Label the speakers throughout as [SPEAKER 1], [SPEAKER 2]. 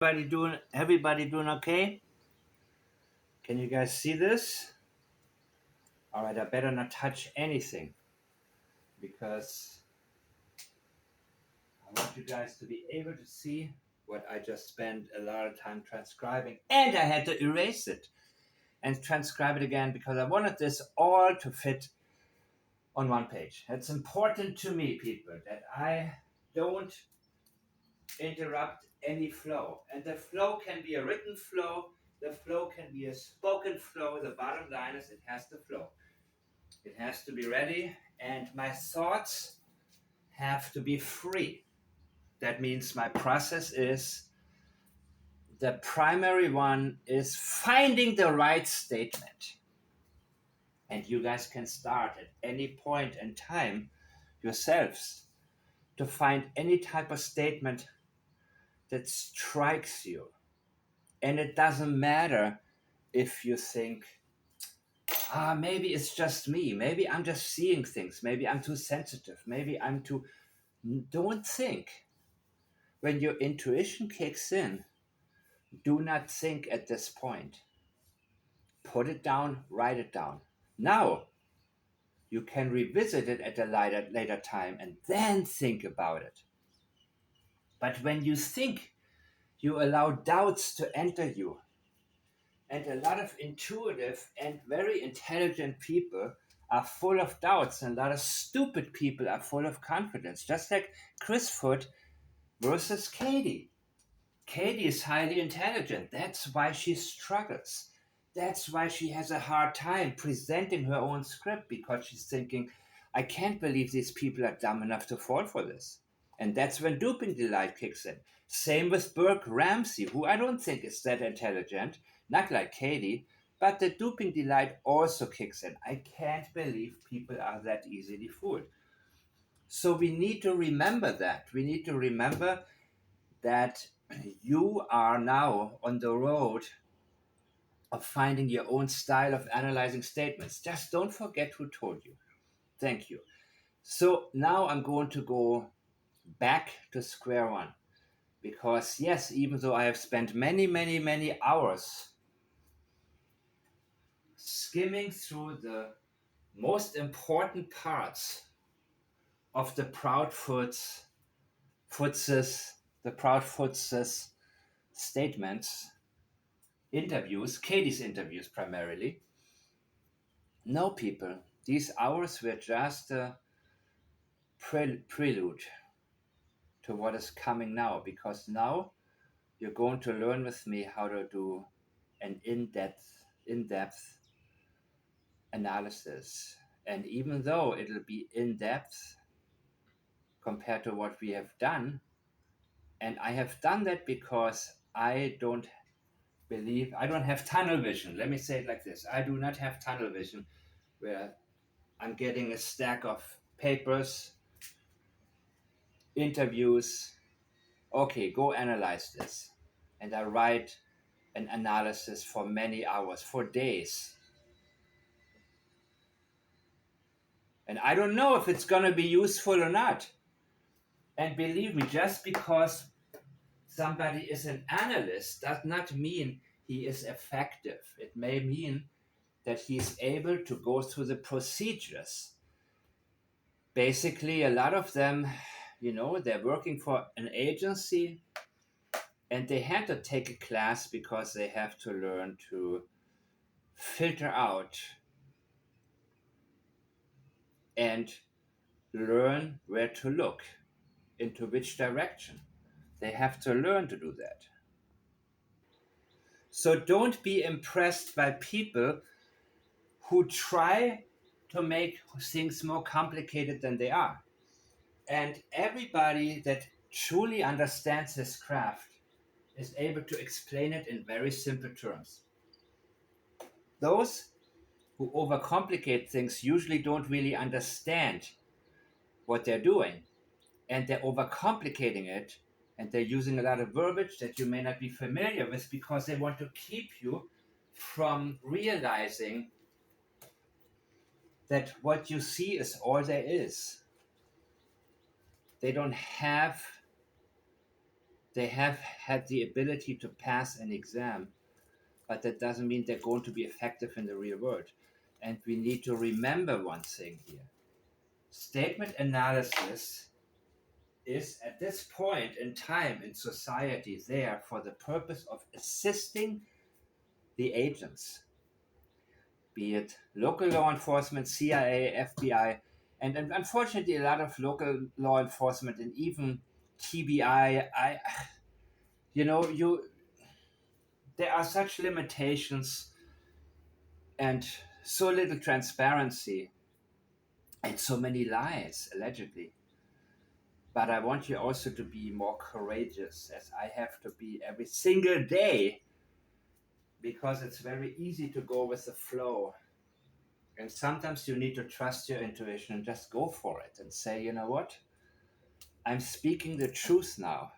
[SPEAKER 1] Everybody doing okay? Can you guys see this? All right, I better not touch anything because I want you guys to be able to see what I just spent a lot of time transcribing, and I had to erase it and transcribe it again because I wanted this all to fit on one page. It's important to me, people, that I don't interrupt any flow. And the flow can be a written flow, the flow can be a spoken flow. The bottom line is it has to flow. It has to be ready, and my thoughts have to be free. That means my process is the primary one is finding the right statement. And you guys can start at any point in time yourselves to find any type of statement that strikes you. And it doesn't matter if you think, maybe it's just me. Maybe I'm just seeing things. Maybe I'm too sensitive. Maybe I'm too. Don't think. When your intuition kicks in, do not think at this point. Put it down, write it down. Now, you can revisit it at a later time and then think about it. But when you think, you allow doubts to enter you. And a lot of intuitive and very intelligent people are full of doubts, and a lot of stupid people are full of confidence. Just like Chris Foot versus Katie. Katie is highly intelligent. That's why she struggles. That's why she has a hard time presenting her own script, because she's thinking, I can't believe these people are dumb enough to fall for this. And that's when duping delight kicks in. Same with Burke Ramsey, who I don't think is that intelligent, not like Katie, but the duping delight also kicks in. I can't believe people are that easily fooled. So we need to remember that. We need to remember that you are now on the road of finding your own style of analyzing statements. Just don't forget who told you. Thank you. So now I'm going to go back to square one, because yes, even though I have spent many hours skimming through the most important parts of the Proudfoot's statements, interviews, Katie's interviews primarily. No, people, these hours were just a prelude to what is coming now, because now you're going to learn with me how to do an in-depth analysis. And even though it'll be in-depth compared to what we have done, and I have done that because I don't have tunnel vision. Let me say it like this. I do not have tunnel vision where I'm getting a stack of papers, interviews. Okay, go analyze this. And I write an analysis for many hours, for days. And I don't know if it's going to be useful or not. And believe me, just because somebody is an analyst does not mean he is effective. It may mean that he is able to go through the procedures. Basically, a lot of them, they're working for an agency, and they had to take a class because they have to learn to filter out and learn where to look, into which direction. They have to learn to do that. So don't be impressed by people who try to make things more complicated than they are. And everybody that truly understands this craft is able to explain it in very simple terms. Those who overcomplicate things usually don't really understand what they're doing, and they're overcomplicating it, and they're using a lot of verbiage that you may not be familiar with because they want to keep you from realizing that what you see is all there is. They don't have They have had the ability to pass an exam, but that doesn't mean they're going to be effective in the real world. And we need to remember one thing here: statement analysis is at this point in time in society there for the purpose of assisting the agents, be it local law enforcement, CIA, FBI, and unfortunately a lot of local law enforcement and even TBI. You know, you there are such limitations and so little transparency and so many lies allegedly. But I want you also to be more courageous, as I have to be every single day, because it's very easy to go with the flow. And sometimes you need to trust your intuition and just go for it and say, you know what? I'm speaking the truth now.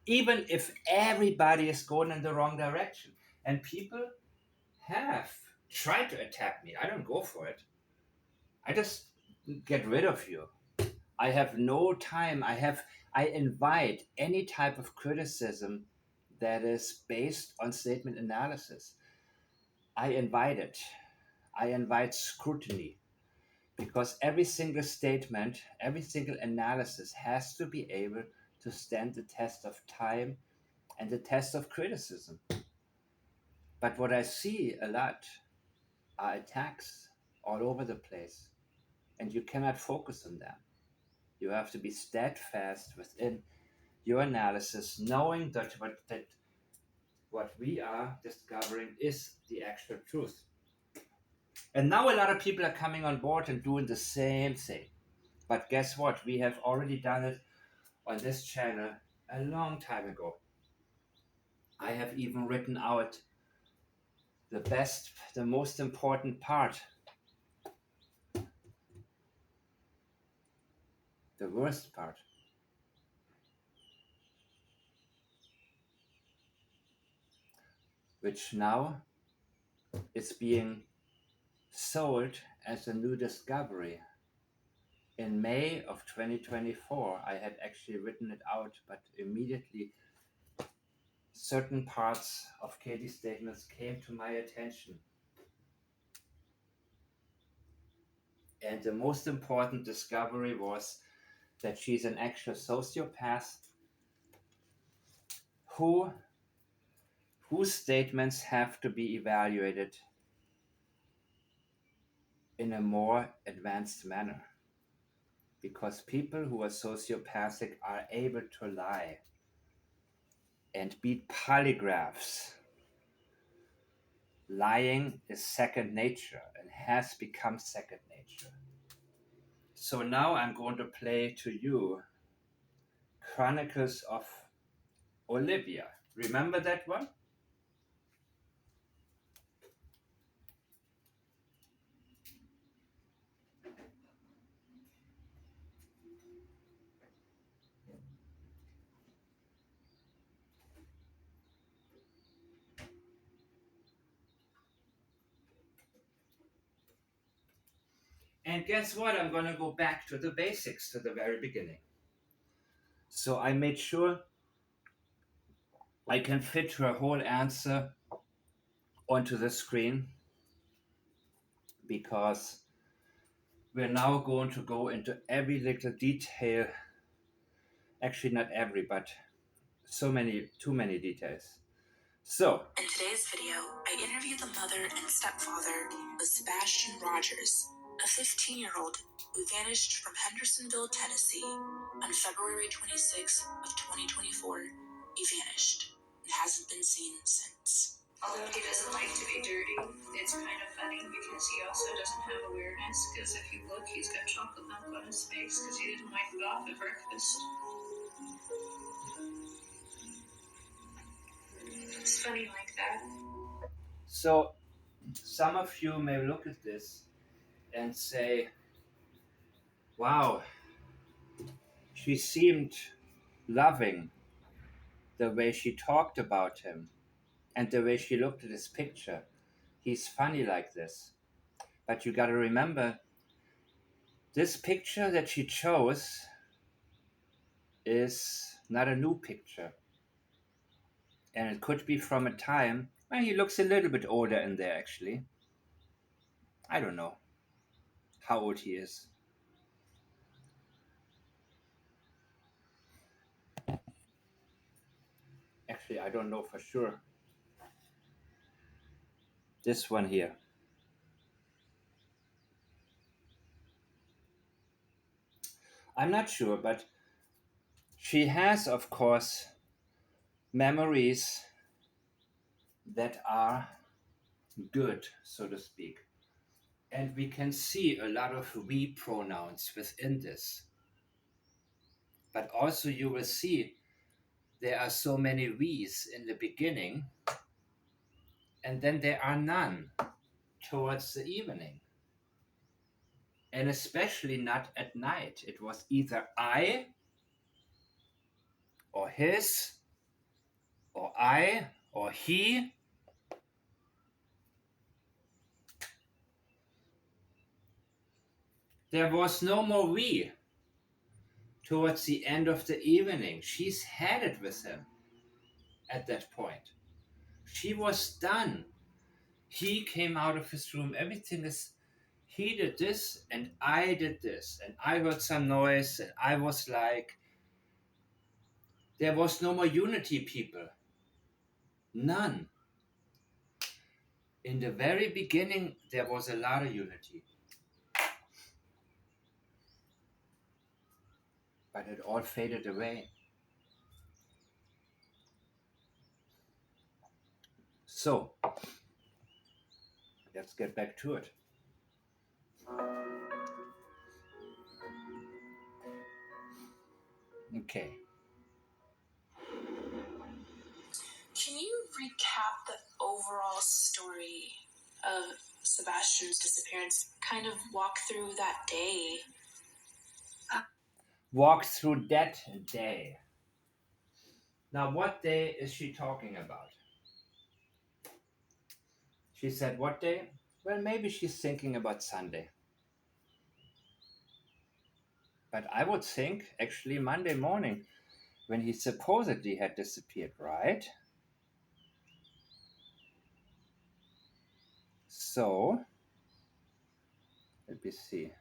[SPEAKER 1] Even if everybody is going in the wrong direction. And people have tried to attack me. I don't go for it. I just get rid of you. I have no time. I invite any type of criticism that is based on statement analysis. I invite it. I invite scrutiny because every single statement, every single analysis has to be able to stand the test of time and the test of criticism. But what I see a lot are attacks all over the place, and you cannot focus on them. You have to be steadfast within your analysis, knowing that what we are discovering is the actual truth. And now a lot of people are coming on board and doing the same thing. But guess what? We have already done it on this channel a long time ago. I have even written out the most important part, the worst part, which now is being sold as a new discovery. In May of 2024, I had actually written it out, but immediately certain parts of Katie's statements came to my attention. And the most important discovery was that she's an actual sociopath who whose statements have to be evaluated in a more advanced manner. Because people who are sociopathic are able to lie and beat polygraphs. Lying is second nature and has become second nature. So now I'm going to play to you Chronicles of Olivia. Remember that one? And guess what? I'm going to go back to the basics, to the very beginning. So I made sure I can fit her whole answer onto the screen because we're now going to go into every little detail. Actually, not every, but too many details. So,
[SPEAKER 2] in today's video, I interviewed the mother and stepfather of Sebastian Rogers, a 15-year-old who vanished from Hendersonville, Tennessee on February 26th of 2024. He vanished and hasn't been seen since. Although he doesn't like to be dirty, it's kind of funny because he also doesn't have awareness, because if you look, he's got chocolate milk on his face because he didn't wipe it off at breakfast. It's funny like that.
[SPEAKER 1] so some of you may look at this and say, wow, she seemed loving the way she talked about him and the way she looked at his picture. He's funny like this. But you got to remember, this picture that she chose is not a new picture. And it could be from a time, well, he looks a little bit older in there actually. I don't know how old he is. Actually, I don't know for sure. This one here. I'm not sure, but she has, of course, memories that are good, so to speak. And we can see a lot of we pronouns within this. But also, you will see there are so many we's in the beginning, and then there are none towards the evening. And especially not at night. It was either I, or his, or I, or he. There was no more we towards the end of the evening. She's had it with him at that point. She was done. He came out of his room. Everything is, he did this and I did this. And I heard some noise and I was like, there was no more unity, people. None. In the very beginning, there was a lot of unity. But it all faded away. So, let's get back to it. Okay.
[SPEAKER 2] Can you recap the overall story of Sebastian's disappearance? Kind of walk through that day.
[SPEAKER 1] Walk through that day. Now, what day is she talking about? She said, what day? Well, maybe she's thinking about Sunday. But I would think, actually, Monday morning, when he supposedly had disappeared, right? So, let me see.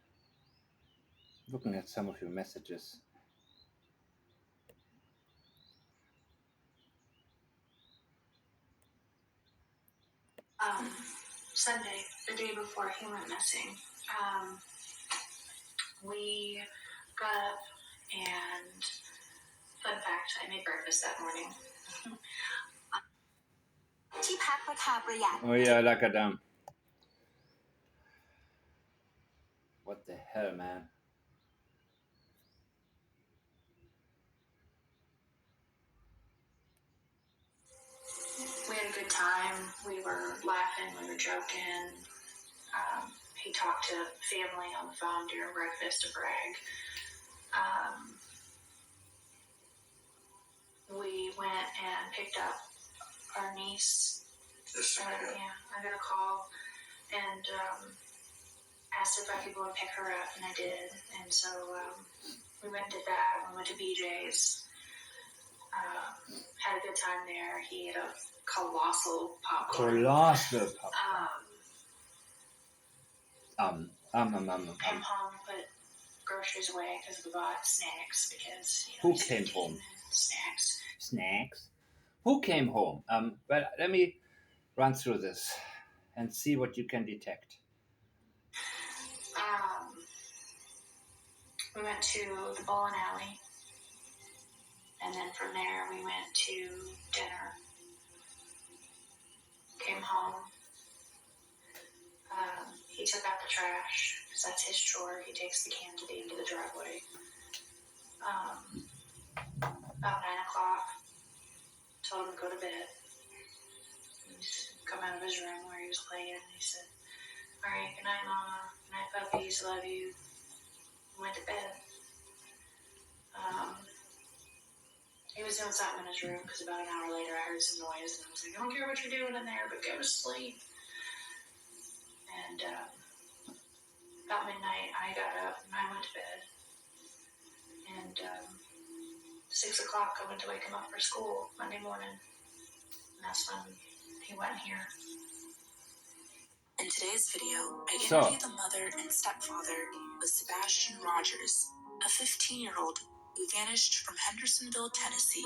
[SPEAKER 1] Looking at some of your messages.
[SPEAKER 2] Sunday, the day before he went missing, we got up and, fun fact, I made breakfast that morning.
[SPEAKER 1] Oh yeah, Lakadam. What the hell, man?
[SPEAKER 2] We had a good time. We were laughing, we were joking. He talked to family on the phone during breakfast to brag. We went and picked up our niece. I got a call and asked if I could go and pick her up, and I did. And so we went and did that. We went to BJ's. Had a good time there. He had a colossal popcorn.
[SPEAKER 1] Colossal popcorn.
[SPEAKER 2] Came home, put groceries away because we bought snacks because
[SPEAKER 1] Who came home? Snacks. Who came home? Well, let me run through this and see what you can detect.
[SPEAKER 2] We went to the bowling alley, and then from there we went to dinner. Came home. He took out the trash because that's his chore. He takes the can to the end of the driveway. About 9 o'clock, told him to go to bed. He's come out of his room where he was playing. He said, "All right, good night, Mama. Good night, puppies. Love you." Went to bed. He was doing something in his room because about an hour later I heard some noise and I was like, "I don't care what you're doing in there, but go to sleep." And about midnight I got up and I went to bed. And 6 o'clock I went to wake him up for school Monday morning. And that's when he went here. In today's video, I interview the mother and stepfather of Sebastian Rogers, a 15-year-old who vanished from Hendersonville, Tennessee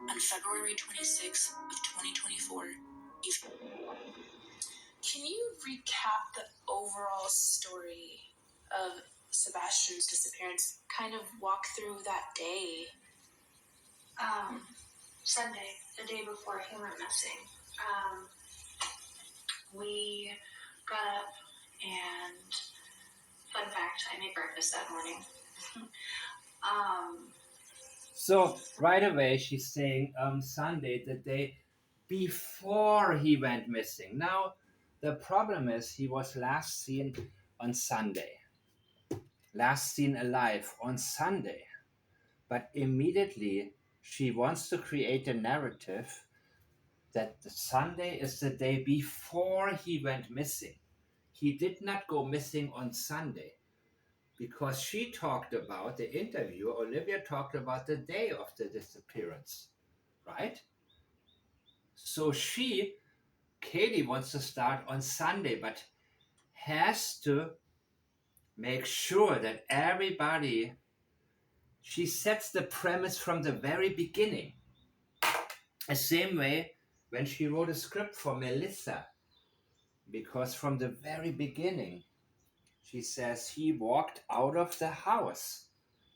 [SPEAKER 2] on February 26th of 2024. Can you recap the overall story of Sebastian's disappearance? Kind of walk through that day.
[SPEAKER 3] Sunday, the day before he went missing. We got up and, fun fact, I made breakfast that morning.
[SPEAKER 1] So right away she's saying Sunday, the day before he went missing. Now the problem is he was last seen on Sunday, last seen alive on Sunday, but immediately she wants to create a narrative that the Sunday is the day before he went missing. He did not go missing on Sunday, because she talked about the interview, Olivia talked about the day of the disappearance, right? So Katie wants to start on Sunday, but has to make sure that everybody, she sets the premise from the very beginning. The same way when she wrote a script for Melissa, because from the very beginning, she says he walked out of the house.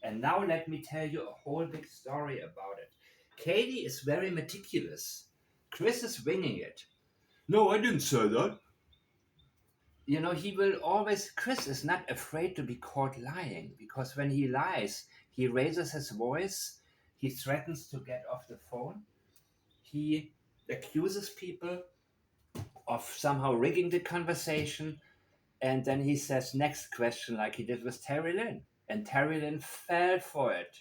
[SPEAKER 1] And now let me tell you a whole big story about it. Katie is very meticulous. Chris is winging it. No, I didn't say that. You know, Chris is not afraid to be caught lying, because when he lies, he raises his voice, he threatens to get off the phone, he accuses people of somehow rigging the conversation, and then he says next question like he did with Terry Lynn. And Terry Lynn fell for it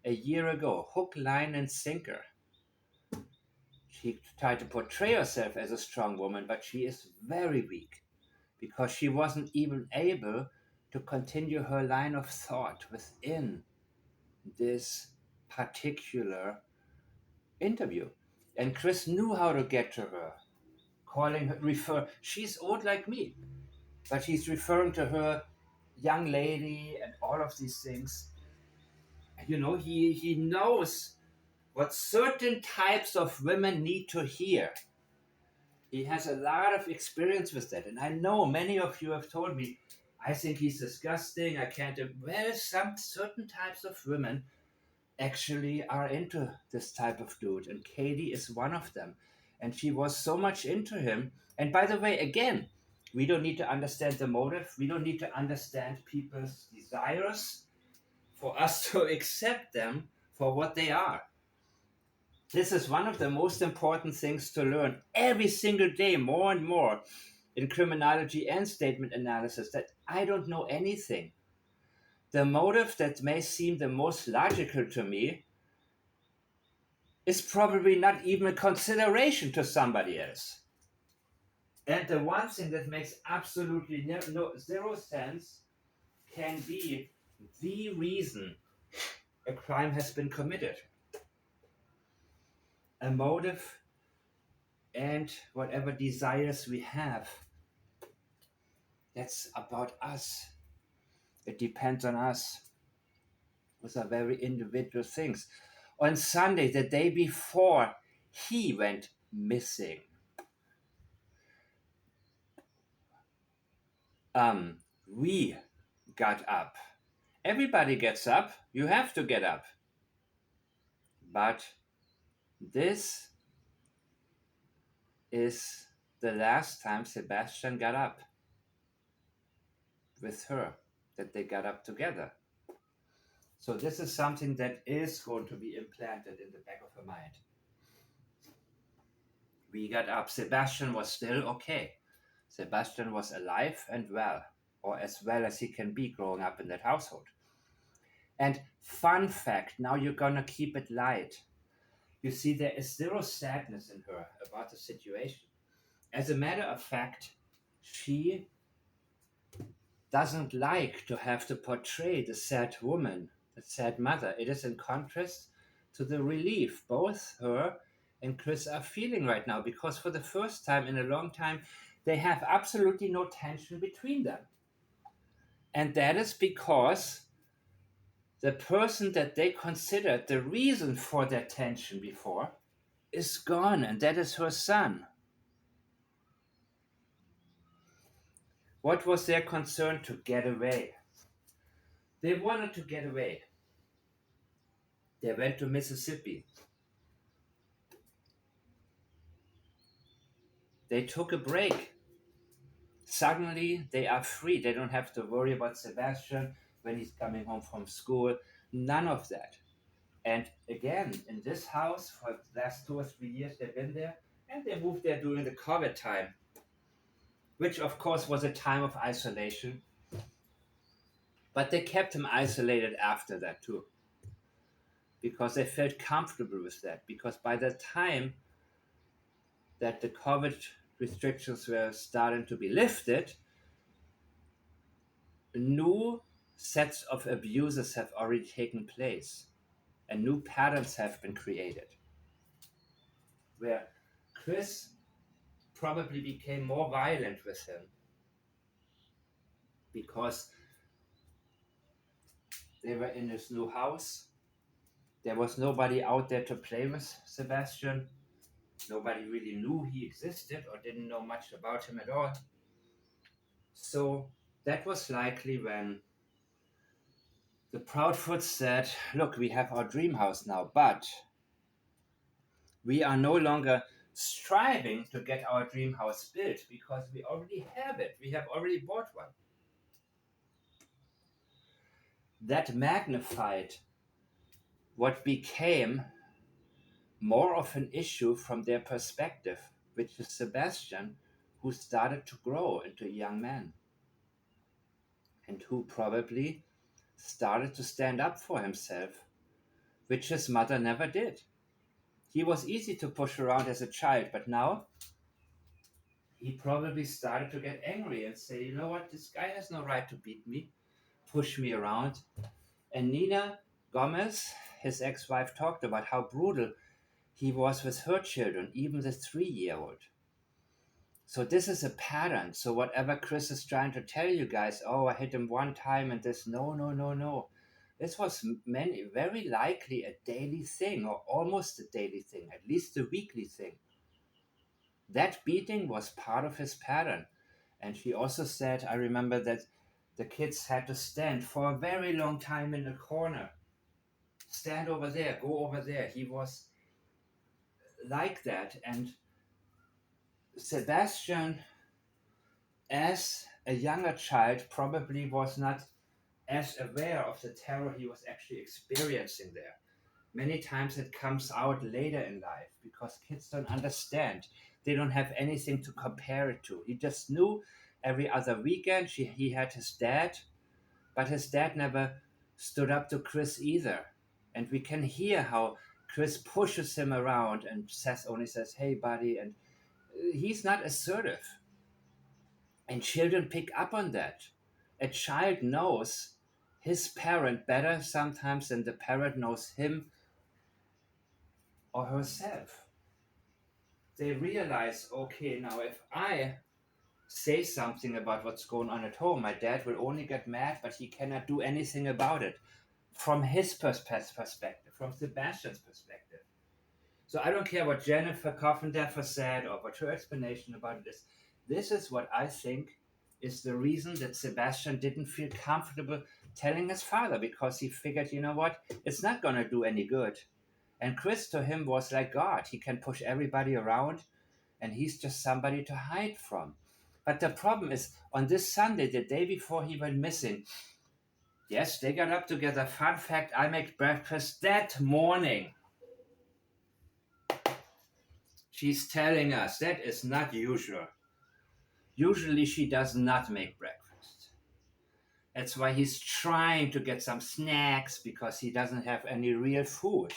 [SPEAKER 1] a year ago, hook, line, and sinker. She tried to portray herself as a strong woman, but she is very weak, because she wasn't even able to continue her line of thought within this particular interview. And Chris knew how to get to her, she's old like me, but he's referring to her young lady and all of these things. You know, he knows what certain types of women need to hear. He has a lot of experience with that. And I know many of you have told me, I think he's disgusting, I can't. Well, some certain types of women actually are into this type of dude. And Katie is one of them. And she was so much into him. And by the way, again, we don't need to understand the motive. We don't need to understand people's desires for us to accept them for what they are. This is one of the most important things to learn every single day, more and more, in criminology and statement analysis, that I don't know anything. The motive that may seem the most logical to me is probably not even a consideration to somebody else. And the one thing that makes absolutely zero sense can be the reason a crime has been committed. A motive and whatever desires we have, that's about us. It depends on us. Those are very individual things. On Sunday, the day before he went missing, we got up. Everybody gets up. You have to get up. But this is the last time Sebastian got up with her, that they got up together. So this is something that is going to be implanted in the back of her mind. We got up. Sebastian was still okay. Sebastian was alive and well, or as well as he can be growing up in that household. And fun fact, now you're gonna keep it light. You see, there is zero sadness in her about the situation. As a matter of fact, she doesn't like to have to portray the sad woman, the sad mother. It is in contrast to the relief both her and Chris are feeling right now, because for the first time in a long time, they have absolutely no tension between them. And that is because the person that they considered the reason for their tension before is gone, and that is her son. What was their concern? To get away. They wanted to get away. They went to Mississippi. They took a break. Suddenly, they are free. They don't have to worry about Sebastian when he's coming home from school. None of that. And again, in this house, for the last 2 or 3 years, they've been there, and they moved there during the COVID time, which of course was a time of isolation. But they kept him isolated after that too, because they felt comfortable with that. Because by the time that the COVID restrictions were starting to be lifted, new sets of abuses have already taken place, and new patterns have been created, where Chris probably became more violent with him because they were in this new house. There was nobody out there to play with Sebastian. Nobody really knew he existed or didn't know much about him at all. So that was likely when the Proudfoots said, look, we have our dream house now, but we are no longer striving to get our dream house built because we already have it. We have already bought one. That magnified what became more of an issue from their perspective, which is Sebastian, who started to grow into a young man and who probably started to stand up for himself, which his mother never did. He was easy to push around as a child, but now he probably started to get angry and say, you know what, this guy has no right to beat me, push me around. And Nina Gomez, his ex-wife, talked about how brutal he was with her children, even the 3-year-old. So this is a pattern. So whatever Chris is trying to tell you guys, oh, I hit him one time and this, no. This was very likely a daily thing, or almost a daily thing, at least a weekly thing. That beating was part of his pattern. And she also said, I remember that the kids had to stand for a very long time in the corner. Stand over there, go over there. He was like that. And Sebastian, as a younger child, probably was not as aware of the terror he was actually experiencing there. Many times it comes out later in life because kids don't understand. They don't have anything to compare it to. He just knew every other weekend he had his dad, but his dad never stood up to Chris either. And we can hear how Chris pushes him around and only says, hey, buddy, and he's not assertive. And children pick up on that. A child knows his parent better sometimes than the parent knows him or herself. They realize, okay, now if I say something about what's going on at home, my dad will only get mad, but he cannot do anything about it from his perspective, from Sebastian's perspective. So I don't care what Jennifer Coffindaffer said or what her explanation about it is. This is what I think is the reason that Sebastian didn't feel comfortable telling his father, because he figured, you know what, it's not going to do any good. And Chris to him was like God. He can push everybody around and he's just somebody to hide from. But the problem is, on this Sunday, the day before he went missing, yes, they got up together. Fun fact, I make breakfast that morning. She's telling us that is not usual. Usually she does not make breakfast. That's why he's trying to get some snacks, because he doesn't have any real food.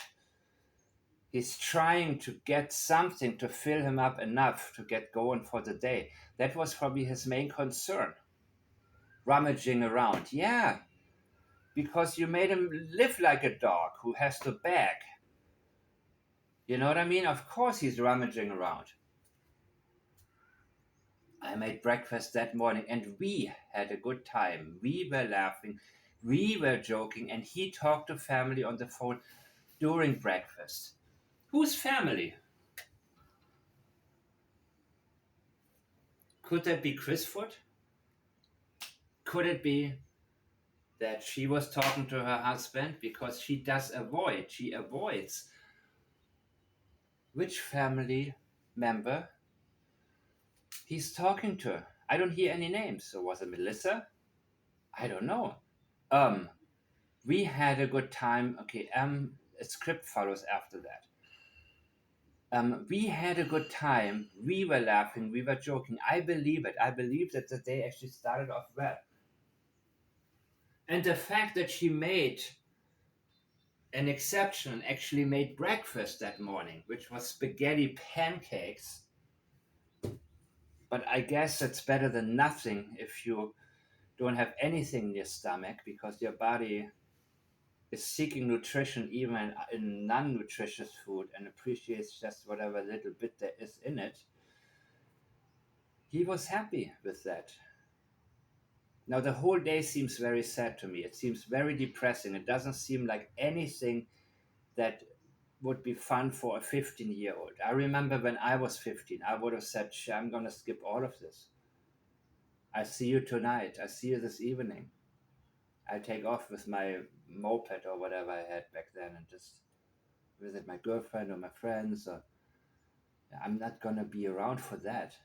[SPEAKER 1] He's trying to get something to fill him up enough to get going for the day. That was probably his main concern. Rummaging around. Yeah, because you made him live like a dog who has to beg. You know what I mean? Of course he's rummaging around. I made breakfast that morning and we had a good time. We were laughing, we were joking, and he talked to family on the phone during breakfast. Whose family? Could that be Chris Foot? Could it be that she was talking to her husband? Because she avoids which family member he's talking to. I don't hear any names. So was it Melissa? I don't know. Um, we had a good time. Okay, a script follows after that. We had a good time. We were laughing. We were joking. I believe it. I believe that the day actually started off well. And the fact that she made an exception and actually made breakfast that morning, which was spaghetti pancakes. But I guess that's better than nothing if you don't have anything in your stomach because your body is seeking nutrition even in non-nutritious food and appreciates just whatever little bit there is in it. He was happy with that. Now the whole day seems very sad to me. It seems very depressing. It doesn't seem like anything that would be fun for a 15-year-old. I remember when I was 15, I would have said, I'm going to skip all of this. I see you tonight. I see you this evening. I take off with my moped or whatever I had back then and just visit my girlfriend or my friends. Or I'm not going to be around for that.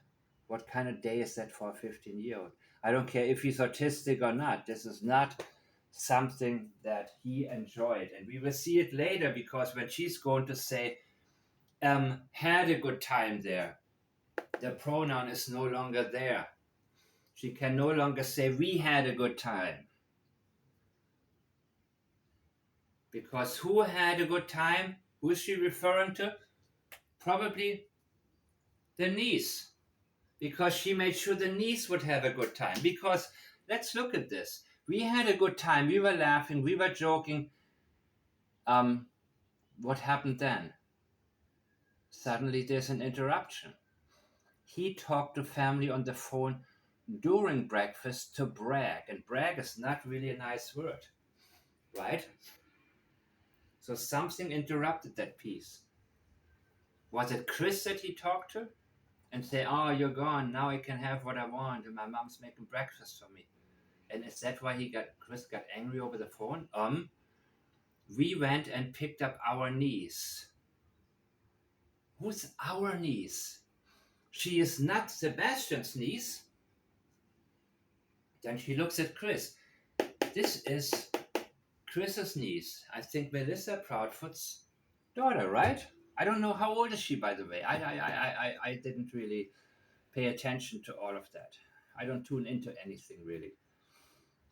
[SPEAKER 1] What kind of day is that for a 15-year-old? I don't care if he's autistic or not. This is not something that he enjoyed. And we will see it later because when she's going to say, had a good time there, the pronoun is no longer there. She can no longer say, we had a good time. Because who had a good time? Who is she referring to? Probably the niece. Because she made sure the niece would have a good time. Because let's look at this. We had a good time. We were laughing. We were joking. What happened then? Suddenly there's an interruption. He talked to family on the phone during breakfast to brag. And brag is not really a nice word, right? So something interrupted that piece. Was it Chris that he talked to? And say, oh, you're gone. Now I can have what I want. And my mom's making breakfast for me. And is that why Chris got angry over the phone? We went and picked up our niece. Who's our niece? She is not Sebastian's niece. Then she looks at Chris. This is Chris's niece. I think Melissa Proudfoot's daughter, right? I don't know how old is she, by the way. I didn't really pay attention to all of that. I don't tune into anything really.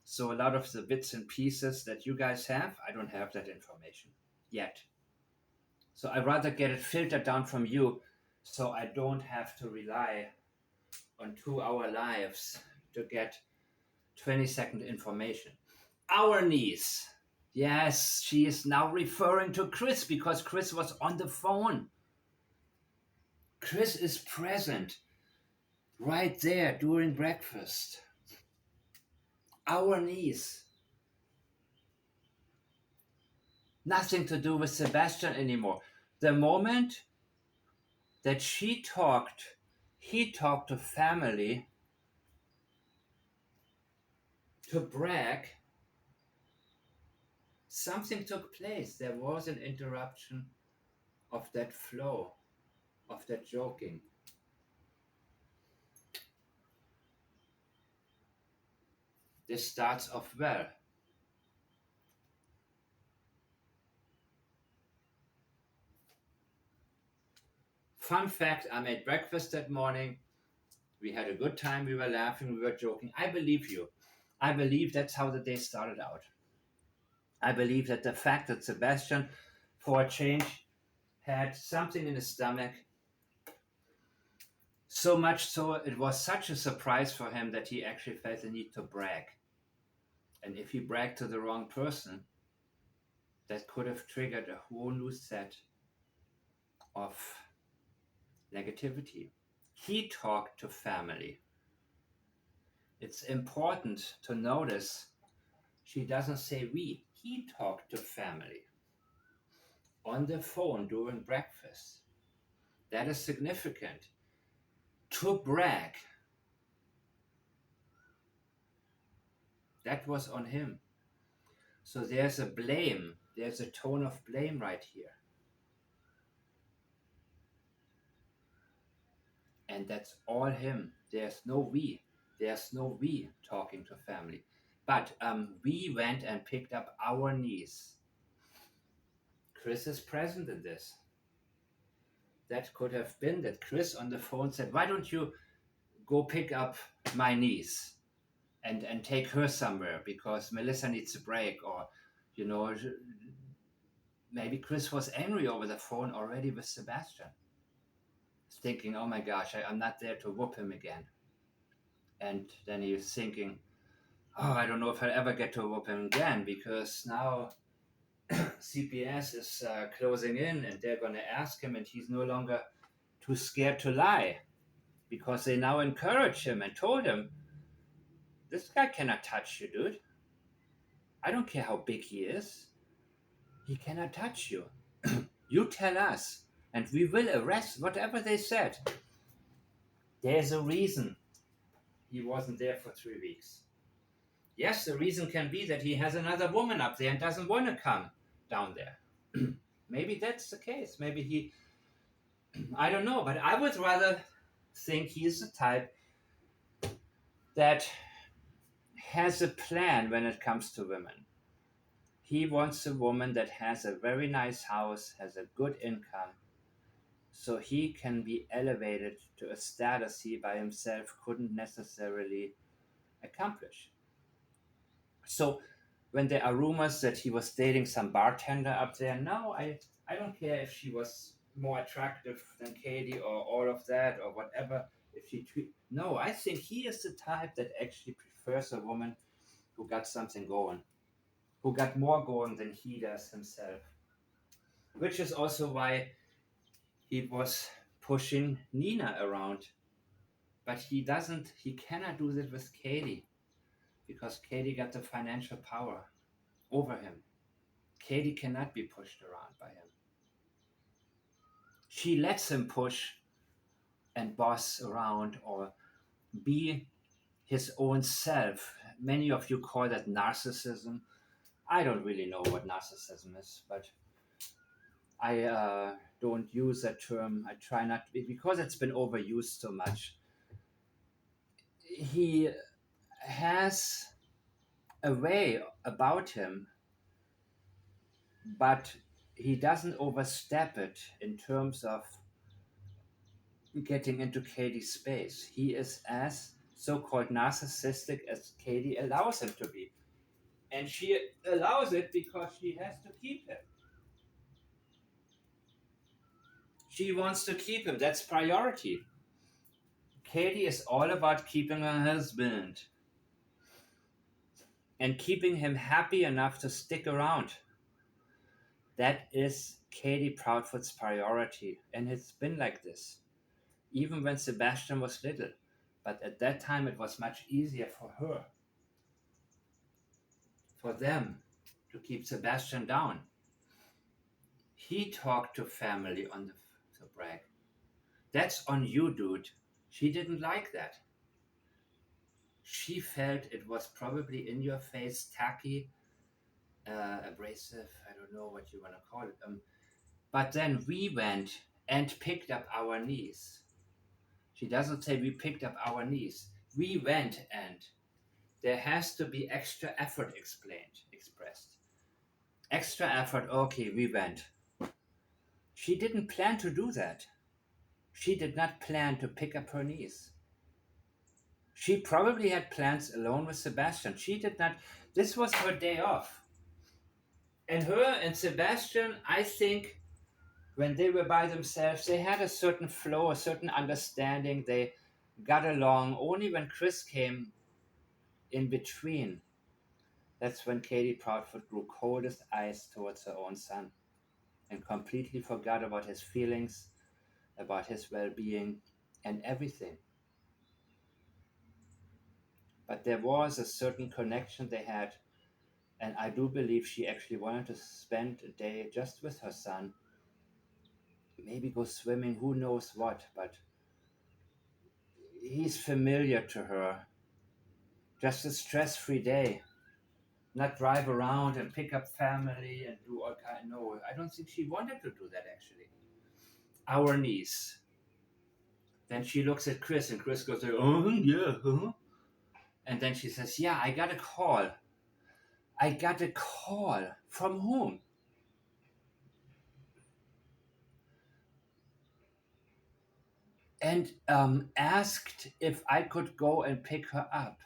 [SPEAKER 1] So a lot of the bits and pieces that you guys have, I don't have that information yet. So I'd rather get it filtered down from you so I don't have to rely on 2 hour lives to get 20-second information. Our niece. Yes, she is now referring to Chris because Chris was on the phone. Chris is present right there during breakfast. Our niece. Nothing to do with Sebastian anymore. The moment that he talked to family to brag, something took place. There was an interruption of that flow, of that joking. This starts off well. Fun fact, I made breakfast that morning. We had a good time. We were laughing. We were joking. I believe you. I believe that's how the day started out. I believe that the fact that Sebastian, for a change, had something in his stomach, so much so it was such a surprise for him that he actually felt the need to brag. And if he bragged to the wrong person, that could have triggered a whole new set of negativity. He talked to family. It's important to notice she doesn't say we. He talked to family on the phone during breakfast. That is significant. To brag, that was on him. So there's a blame, there's a tone of blame right here. And that's all him. There's no we. There's no we talking to family. But we went and picked up our niece. Chris is present in this. That could have been that Chris on the phone said, why don't you go pick up my niece and take her somewhere because Melissa needs a break, or maybe Chris was angry over the phone already with Sebastian, thinking, oh my gosh, I'm not there to whoop him again. And then he's thinking, oh, I don't know if I'll ever get to whoop him again because now CPS is closing in and they're going to ask him, and he's no longer too scared to lie because they now encourage him and told him, this guy cannot touch you, dude. I don't care how big he is. He cannot touch you. You tell us and we will arrest whatever they said. There's a reason he wasn't there for 3 weeks. Yes, the reason can be that he has another woman up there and doesn't want to come down there. Maybe that's the case. Maybe he, I don't know, but I would rather think he is the type that has a plan when it comes to women. He wants a woman that has a very nice house, has a good income, so he can be elevated to a status he by himself couldn't necessarily accomplish. So when there are rumors that he was dating some bartender up there, no, I don't care if she was more attractive than Katie or all of that or whatever. No, I think he is the type that actually prefers a woman who got something going, who got more going than he does himself. Which is also why he was pushing Nina around. But he cannot do that with Katie because Katie got the financial power over him. Katie cannot be pushed around by him. She lets him push and boss around or be his own self. Many of you call that narcissism. I don't really know what narcissism is, but I don't use that term. I try not to, because it's been overused so much. He has a way about him, but he doesn't overstep it in terms of getting into Katie's space. He is as so-called narcissistic as Katie allows him to be. And she allows it because she has to keep him. She wants to keep him. That's priority. Katie is all about keeping her husband and keeping him happy enough to stick around. That is Katie Proudfoot's priority. And it's been like this, even when Sebastian was little. But at that time, it was much easier for her, for them, to keep Sebastian down. He talked to family on the break. That's on you, dude. She didn't like that. She felt it was probably in your face, tacky, abrasive, I don't know what you want to call it. But then we went and picked up our niece. She doesn't say we picked up our niece. We went, and there has to be extra effort expressed. Extra effort, okay, we went. She didn't plan to do that. She did not plan to pick up her niece. She probably had plans alone with Sebastian. She did not. This was her day off. And her and Sebastian, I think, when they were by themselves, they had a certain flow, a certain understanding. They got along. Only when Chris came in between, that's when Katie Proudfoot grew cold as ice towards her own son and completely forgot about his feelings about his well-being and everything. But there was a certain connection they had, and I do believe she actually wanted to spend a day just with her son, maybe go swimming, who knows what, but he's familiar to her. Just a stress-free day, not drive around and pick up family and do all kind. No, I don't think she wanted to do that actually. Our niece. Then she looks at Chris, and Chris goes, "Oh yeah, huh?" And then she says, "Yeah, I got a call. I got a call from whom?" And asked if I could go and pick her up.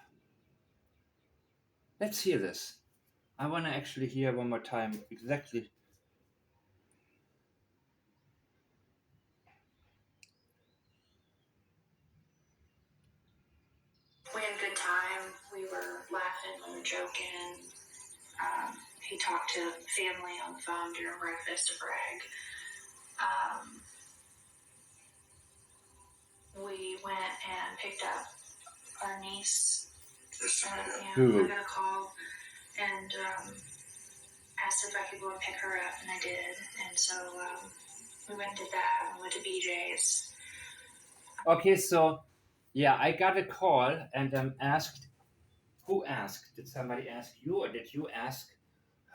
[SPEAKER 1] Let's hear this. I want to actually hear one more time exactly.
[SPEAKER 3] We had a good time. We were laughing, we were joking. He talked to family on the phone during breakfast to brag. We went and picked up our niece. I got a call and asked if I could go and pick her up, and I did. And so we went and did that. We went to BJ's.
[SPEAKER 1] Okay, so yeah, I got a call and asked. Who asked? Did somebody ask you, or did you ask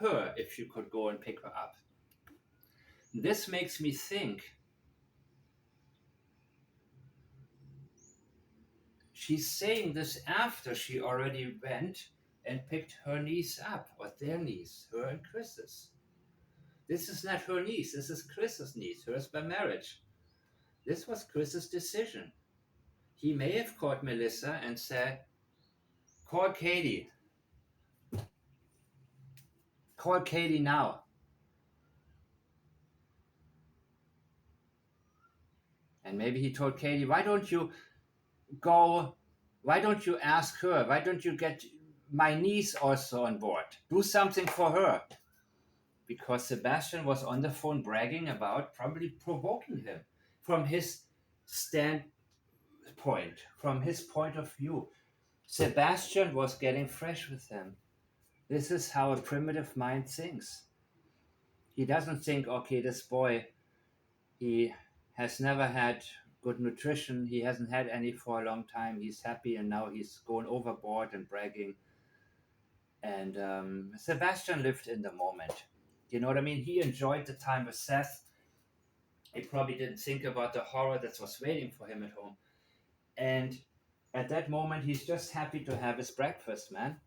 [SPEAKER 1] her if you could go and pick her up? This makes me think she's saying this after she already went and picked her niece up, or their niece, her and Chris's. This is not her niece, this is Chris's niece, hers by marriage. This was Chris's decision. He may have called Melissa and said, "Call Katie. Call Katie now." And maybe he told Katie, "Why don't you go? Why don't you ask her? Why don't you get my niece also on board? Do something for her." Because Sebastian was on the phone bragging about probably provoking him from his standpoint, from his point of view. Sebastian was getting fresh with them. This is how a primitive mind thinks. He doesn't think, okay, this boy, he has never had good nutrition. He hasn't had any for a long time. He's happy, and now he's going overboard and bragging. And Sebastian lived in the moment. You know what I mean? He enjoyed the time with Seth. He probably didn't think about the horror that was waiting for him at home. And at that moment, he's just happy to have his breakfast, man.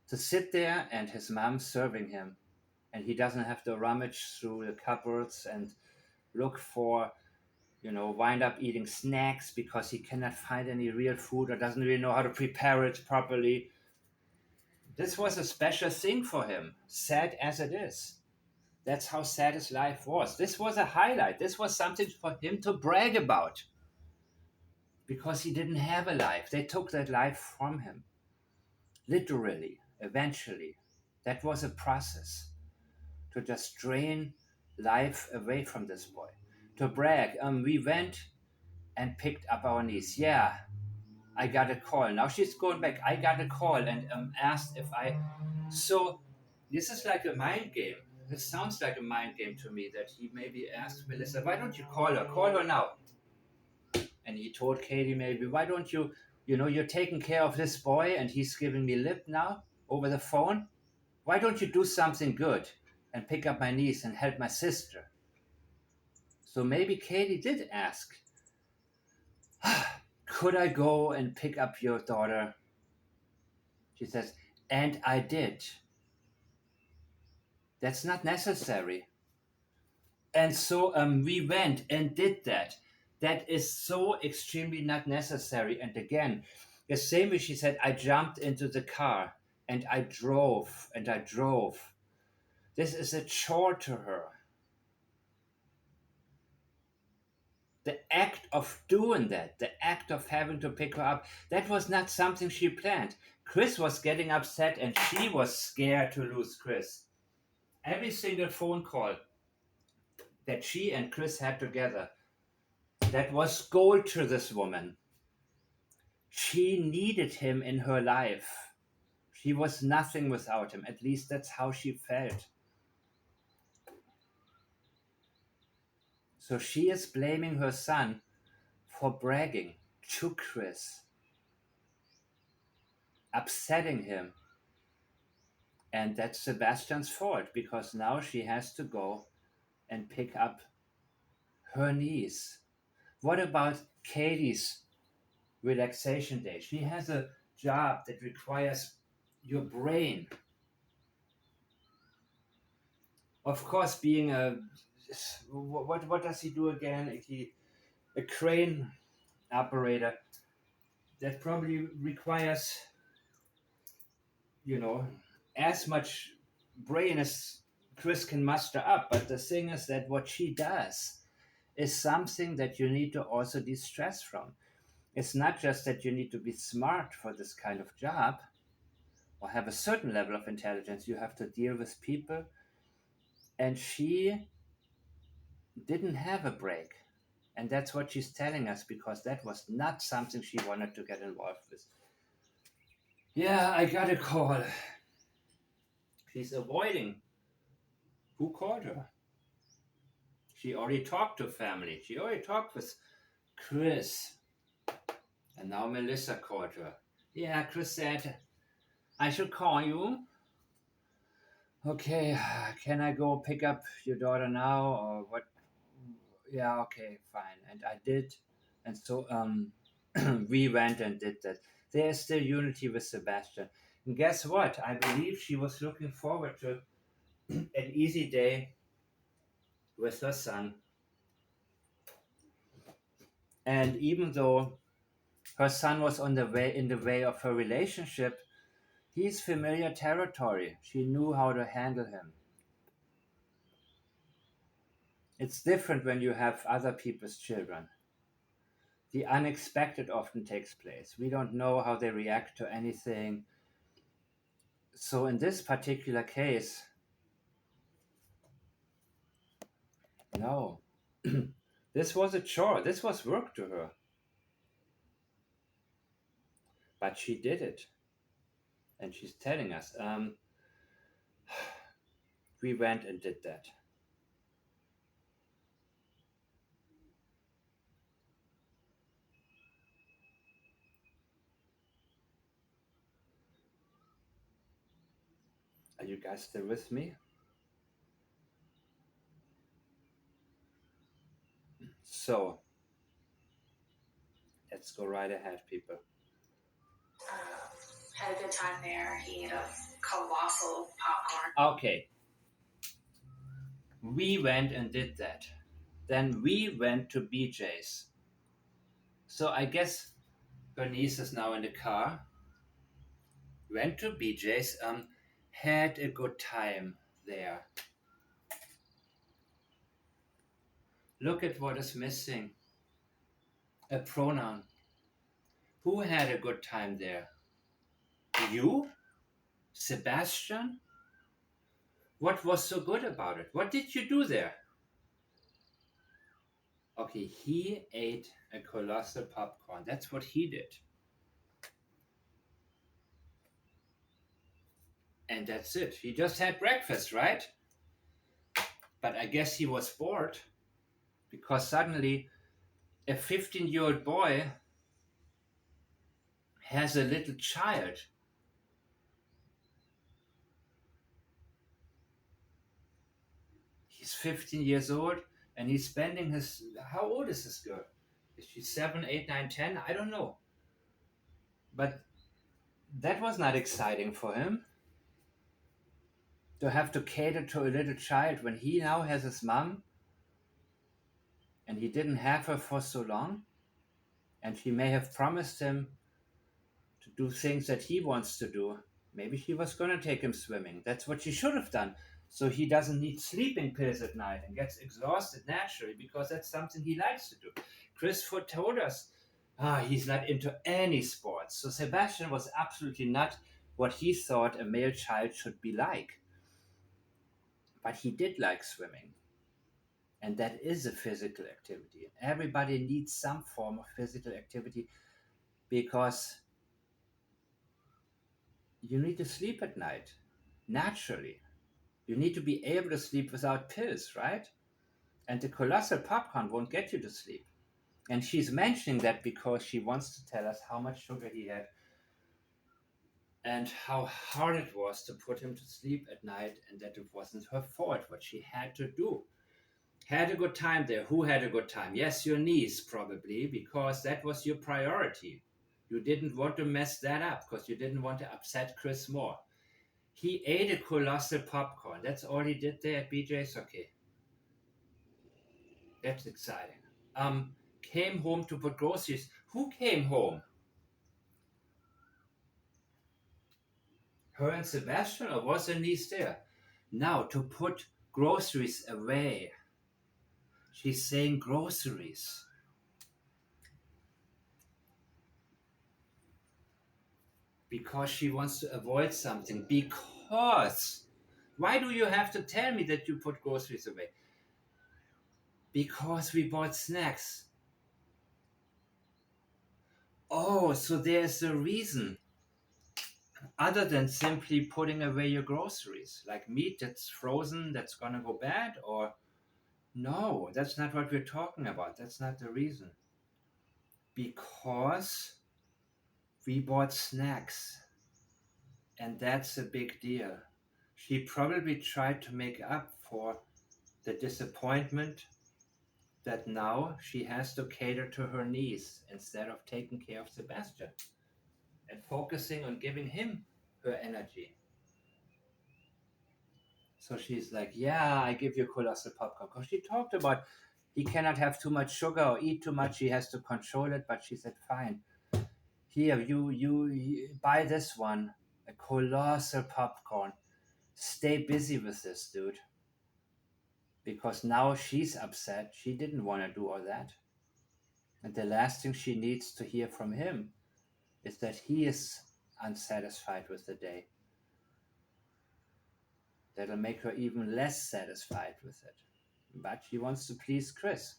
[SPEAKER 1] To sit there and his mom serving him. And he doesn't have to rummage through the cupboards and look for, wind up eating snacks because he cannot find any real food or doesn't really know how to prepare it properly. This was a special thing for him, sad as it is. That's how sad his life was. This was a highlight. This was something for him to brag about. Because he didn't have a life. They took that life from him. Literally, eventually. That was a process. To just drain life away from this boy. To brag. We went and picked up our niece. Yeah, I got a call. Now she's going back. I got a call and asked if I... So this is like a mind game. This sounds like a mind game to me, that he maybe asked Melissa, "Why don't you call her? Call her now." And he told Katie maybe, "Why don't you, you're taking care of this boy and he's giving me lip now over the phone. Why don't you do something good and pick up my niece and help my sister?" So maybe Katie did ask, "Could I go and pick up your daughter?" She says, "And I did." That's not necessary. And so we went and did that. That is so extremely not necessary. And again, the same way she said, "I jumped into the car and I drove and I drove." This is a chore to her. The act of doing that, the act of having to pick her up, that was not something she planned. Chris was getting upset and she was scared to lose Chris. Every single phone call that she and Chris had together that was gold to this woman. She needed him in her life. She was nothing without him. At least that's how she felt. So she is blaming her son for bragging to Chris, upsetting him. And that's Sebastian's fault because now she has to go and pick up her niece. What about Katie's relaxation day? She has a job that requires your brain. Of course, being what does he do again? A crane operator that probably requires, you know, as much brain as Chris can muster up. But the thing is that what she does is something that you need to also de-stress from. It's not just that you need to be smart for this kind of job or have a certain level of intelligence. You have to deal with people. And she didn't have a break. And that's what she's telling us because that was not something she wanted to get involved with. Yeah, I got a call. She's avoiding. Who called her? She already talked to family. She already talked with Chris. And now Melissa called her. Yeah, Chris said, I should call you. Okay, can I go pick up your daughter now or what? Yeah, okay, fine. And I did. And so we went and did that. There's still unity with Sebastian. And guess what? I believe she was looking forward to an easy day with her son. And even though her son was in the way of her relationship, he's familiar territory. She knew how to handle him. It's different when you have other people's children. The unexpected often takes place. We don't know how they react to anything. So in this particular case, no. This was a chore. This was work to her. But she did it. And she's telling us, we went and did that. Are you guys still with me? So, let's go right ahead, people.
[SPEAKER 3] Had a good time there. He ate a colossal popcorn.
[SPEAKER 1] Okay. We went and did that. Then we went to BJ's. So I guess Bernice is now in the car. Went to BJ's. Had a good time there. Look at what is missing. A pronoun. Who had a good time there? You? Sebastian? What was so good about it? What did you do there? Okay, he ate a colossal popcorn. That's what he did. And that's it. He just had breakfast, right? But I guess he was bored because suddenly a 15-year-old boy has a little child. He's 15 years old and he's spending his... How old is this girl? Is she 7, 8, 9, 10? I don't know. But that was not exciting for him. To have to cater to a little child when he now has his mom and he didn't have her for so long. And she may have promised him to do things that he wants to do. Maybe she was going to take him swimming. That's what she should have done. So he doesn't need sleeping pills at night and gets exhausted naturally because that's something he likes to do. Chris Foot told us he's not into any sports. So Sebastian was absolutely not what he thought a male child should be like. But he did like swimming. And that is a physical activity. Everybody needs some form of physical activity because you need to sleep at night, naturally. You need to be able to sleep without pills, right? And the colossal popcorn won't get you to sleep. And she's mentioning that because she wants to tell us how much sugar he had and how hard it was to put him to sleep at night, and that it wasn't her fault, what she had to do. Had a good time there. Who had a good time? Yes, your niece, probably, because that was your priority. You didn't want to mess that up because you didn't want to upset Chris more. He ate a colossal popcorn. That's all he did there at BJ's. Okay, that's exciting. Came home to put groceries. Who came home? Her and Sebastian, or was her niece there? Now, to put groceries away. She's saying groceries. Because she wants to avoid something. Because. Why do you have to tell me that you put groceries away? Because we bought snacks. Oh, so there's a reason. Other than simply putting away your groceries. Like meat that's frozen, that's gonna go bad, or. No, that's not what we're talking about. That's not the reason. Because we bought snacks. And that's a big deal. She probably tried to make up for the disappointment that now she has to cater to her niece instead of taking care of Sebastian and focusing on giving him her energy. So she's like, yeah, I give you colossal popcorn. Because she talked about he cannot have too much sugar or eat too much. He has to control it. But she said, fine. Here, you buy this one, a colossal popcorn. Stay busy with this, dude. Because now she's upset. She didn't want to do all that. And the last thing she needs to hear from him is that he is unsatisfied with the day. That'll make her even less satisfied with it. But she wants to please Chris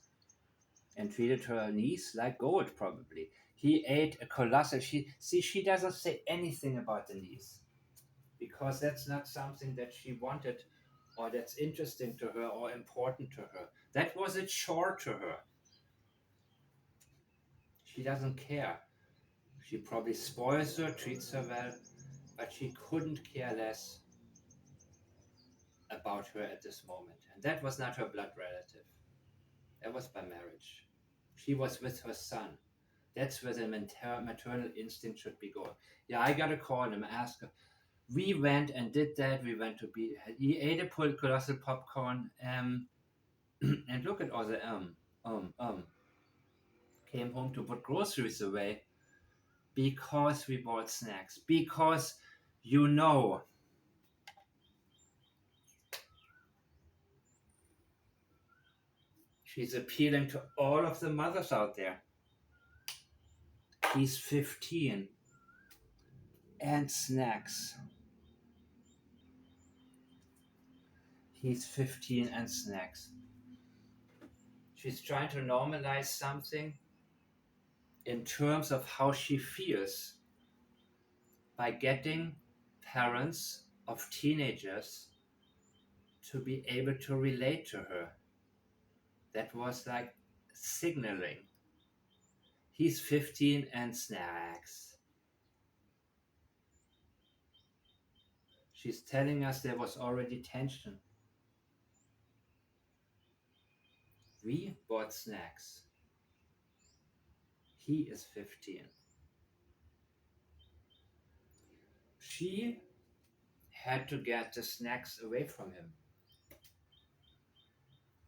[SPEAKER 1] and treated her niece like gold, probably. He ate a colossal. She doesn't say anything about the niece because that's not something that she wanted or that's interesting to her or important to her. That was a chore to her. She doesn't care. She probably spoils her, treats her well, but she couldn't care less about her at this moment. And that was not her blood relative. That was by marriage. She was with her son. That's where the maternal instinct should be going. Yeah, I gotta call him, ask him. We went and did that. We went to be. He ate a colossal popcorn. And look at all the came home to put groceries away because we bought snacks. Because you know. She's appealing to all of the mothers out there. He's 15 and snacks. He's 15 and snacks. She's trying to normalize something in terms of how she feels by getting parents of teenagers to be able to relate to her. That was like signaling. He's 15 and snacks. She's telling us there was already tension. We bought snacks. He is 15. She had to get the snacks away from him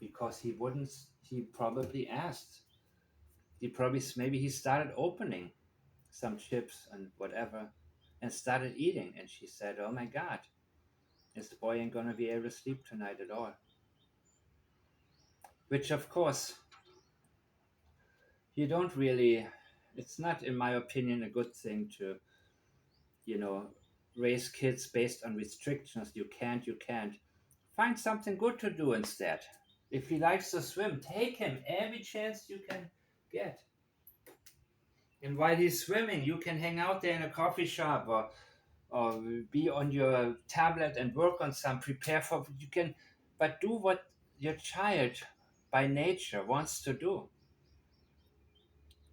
[SPEAKER 1] because he probably asked. Maybe he started opening some chips and whatever and started eating. And she said, oh my God, this boy ain't gonna be able to sleep tonight at all. Which, of course, you don't really, it's not, in my opinion, a good thing to, raise kids based on restrictions. You can't. Find something good to do instead. If he likes to swim, take him every chance you can get. And while he's swimming, you can hang out there in a coffee shop or be on your tablet and work on some, prepare for, you can, but do what your child by nature wants to do.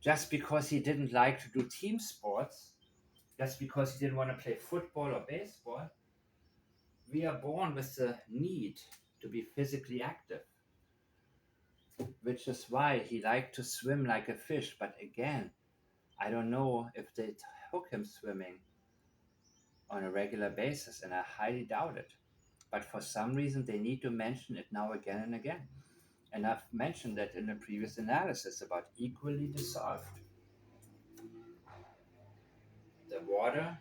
[SPEAKER 1] Just because he didn't like to do team sports, just because he didn't want to play football or baseball, we are born with the need to be physically active, which is why he liked to swim like a fish. But again, I don't know if they took him swimming on a regular basis, and I highly doubt it. But for some reason, they need to mention it now again and again. And I've mentioned that in a previous analysis about equally dissolved. The water,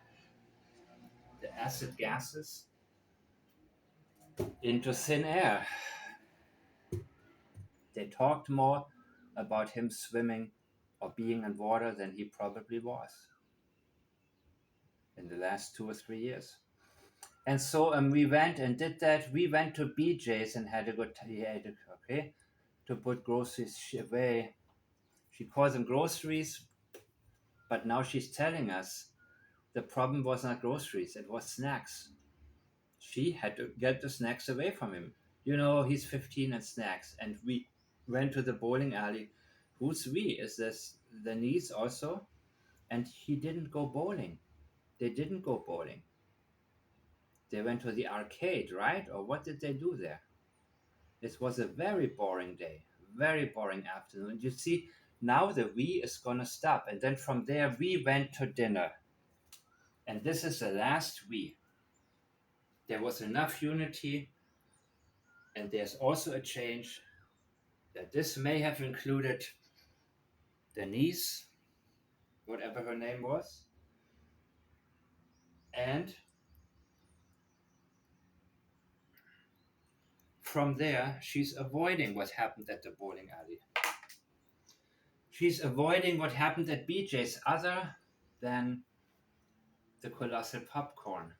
[SPEAKER 1] the acid gases into thin air. They talked more about him swimming or being in water than he probably was in the last 2 or 3 years. And so we went and did that. We went to BJ's and had a good time. Okay, to put groceries away. She calls them groceries, but now she's telling us the problem was not groceries, it was snacks. She had to get the snacks away from him. You know, he's 15 and snacks. And we went to the bowling alley. Who's we? Is this the niece also? And he didn't go bowling. They didn't go bowling. They went to the arcade, right? Or what did they do there? This was a very boring day, very boring afternoon. You see, now the we is going to stop. And then from there, we went to dinner. And this is the last we. There was enough unity, and there's also a change that this may have included the niece, whatever her name was, and from there, she's avoiding what happened at the bowling alley. She's avoiding what happened at BJ's other than the colossal popcorn.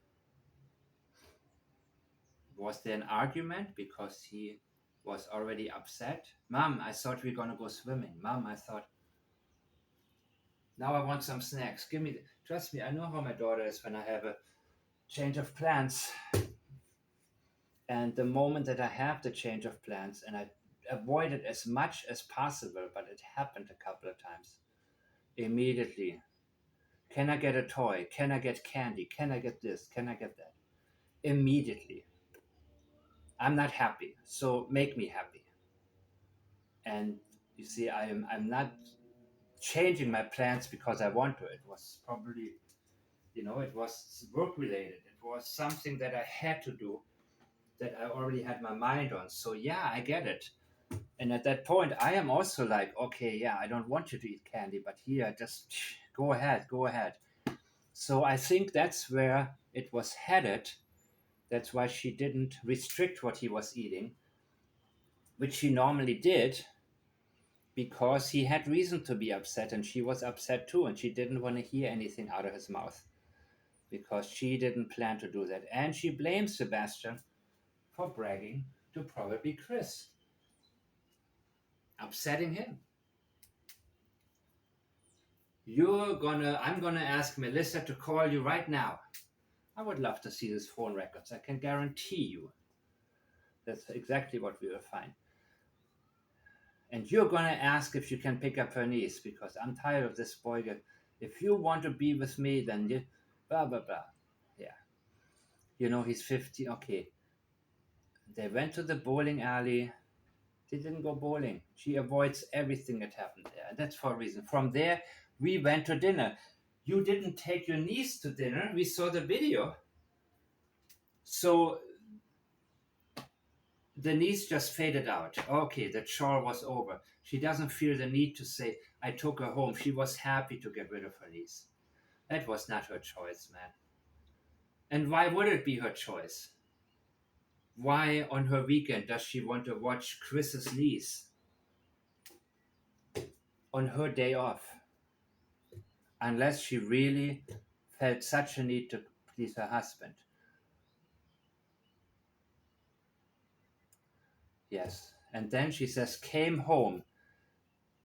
[SPEAKER 1] Was there an argument because he was already upset? Mom, I thought we were going to go swimming. Mom, I thought, now I want some snacks. Give me, trust me, I know how my daughter is when I have a change of plans. And the moment that I have the change of plans, and I avoid it as much as possible, but it happened a couple of times, immediately, can I get a toy? Can I get candy? Can I get this? Can I get that? Immediately. I'm not happy, so make me happy. And you see, I'm not changing my plans because I want to. It was probably, it was work related. It was something that I had to do that I already had my mind on. So yeah, I get it. And at that point, I am also like, okay, yeah, I don't want you to eat candy, but here, just go ahead, go ahead. So I think that's where it was headed. That's why she didn't restrict what he was eating, which she normally did, because he had reason to be upset, and she was upset too, and she didn't want to hear anything out of his mouth because she didn't plan to do that. And she blames Sebastian for bragging to probably Chris, upsetting him. I'm gonna ask Melissa to call you right now. I would love to see these phone records. I can guarantee you that's exactly what we will find. And you're gonna ask if you can pick up her niece, because I'm tired of this boy. If you want to be with me, then you blah blah blah. Yeah. He's 50. Okay. They went to the bowling alley. They didn't go bowling. She avoids everything that happened there. And that's for a reason. From there, we went to dinner. You didn't take your niece to dinner. We saw the video. So the niece just faded out. Okay, the chore was over. She doesn't feel the need to say, I took her home. She was happy to get rid of her niece. That was not her choice, man. And why would it be her choice? Why on her weekend does she want to watch Chris's niece on her day off? Unless she really felt such a need to please her husband. Yes, And then she says, came home.